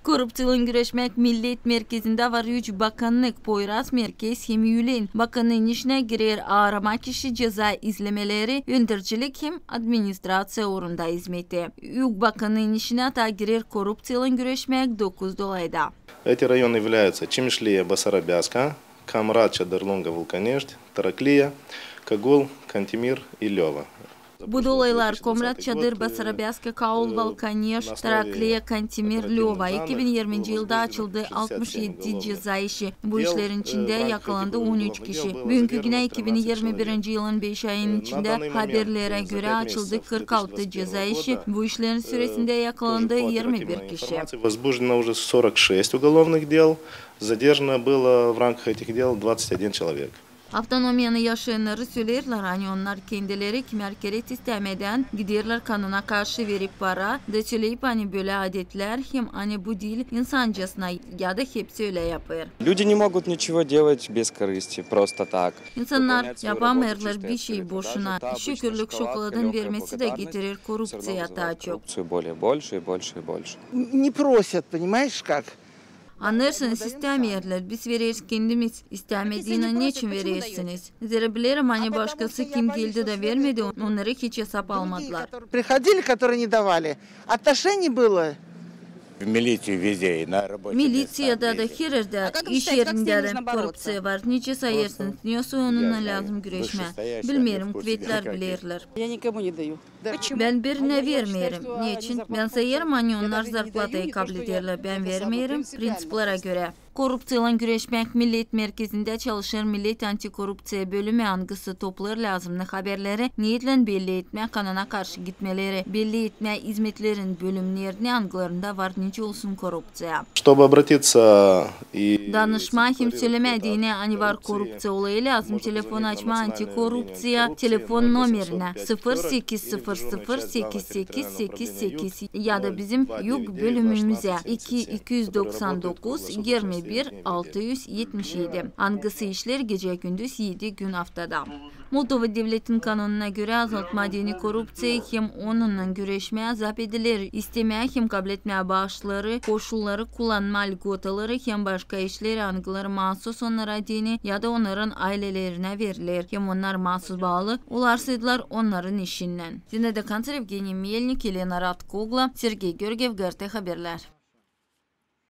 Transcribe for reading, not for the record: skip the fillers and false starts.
Korrupsiyonla güreşmek Millet Merkezi'nde var 3 bakanlık Poyraz Merkez hem Yülen bakanlığın işine girer arama kişi ceza izlemeleri öndürücülük hem administrasiya orunda hizmeti. Yük bakanlığın işine ta girer korrupsiyonla güreşmek 9 dolayda. Эти районы являются Чимишлия, Басарабяска, Камрад, Чадырлунга, Вулканешт, Тараклия, Кагул, Кантемир и Лёва. Bu dolaylar Komrat, Çadır, Basarabyaska, Kaul, Valkaneş, Tarakliya, Kantemir, Lova 2020 yılda açıldı 67 ceza işi. Bu işlerin içinde yakalandı 13 kişi. Bugünkü güne 2021 yılın 5 ayının içinde haberlere göre açıldı 46 ceza işi. Bu işlerin süresinde yakalandı 21 kişi. Возбуждено уже 46 уголовных дел, задержано было в рамках этих дел 21 человек. Avtonomiyanı yaşayanları söylerler, hani onlar kendileri kemerkeret istemeden giderler kanuna karşı verip para da söyleyip hani böyle adetler hem hani bu değil insancasına ya da hepsi öyle yapar. Люди не могут ничего делать без корысти, просто так. İnsanlar yapamırlar bir şey boşuna. Şükürlük şokoladın vermesi de getirir korrupsiya daha çok. Более больше и больше и больше. Не просят, понимаешь как? Anlarsınız istemiyorlar. Biz veririz kendimiz. İstemediğine niçin verirsiniz? Zira bilirim hani başkası kim geldi de vermedi onları hiç hesap almadılar. Приходили, которые не давали. Отношений было. Milisiyada da her yerde, iş yerinde de korrupsiya var. Niçin sayırsınız? Niye onunla lazım güreşme? Bilmiyorum, kuvvetler bilirler. Ben birine vermeyelim. Niçin? Ben sayarım hani onlar zarplatayı kabul ederler. Ben vermeyelim prensiplere göre. Korrupsiyonla güreşmek Millet Merkezi'nde çalışır Millet Antikorrupsiya Bölümü angısı toplar lazımlı haberleri niyetle belli etme, kanuna karşı gitmeleri, belli etme hizmetlerin bölümlerini angılarında var nice olsun korrupsiya. Danışma hem söylemediğine hani var korrupsiya olayı lazım. Telefon açma antikorrupsiya telefon numarına 08008888 ya da bizim yük bölümümüze 299 21 677. Angısı işler gece gündüz 7 gün haftada. Moldova devletin kanununa göre azaltma dini korrupsiya hem onunla güreşmeye azap edilir. İstemeye hem kabul etmeye bağışları, koşulları kullanma lgotaları hem başka işleri angıları mahsus onlara dini ya da onların ailelerine verilir. Hem onlar mahsus bağlı, ularsaydılar onların işinden. Zineda Kantar, Evgeniy Melnik, Elena Radkogla, Sergey Georgiev, GRT Haberler.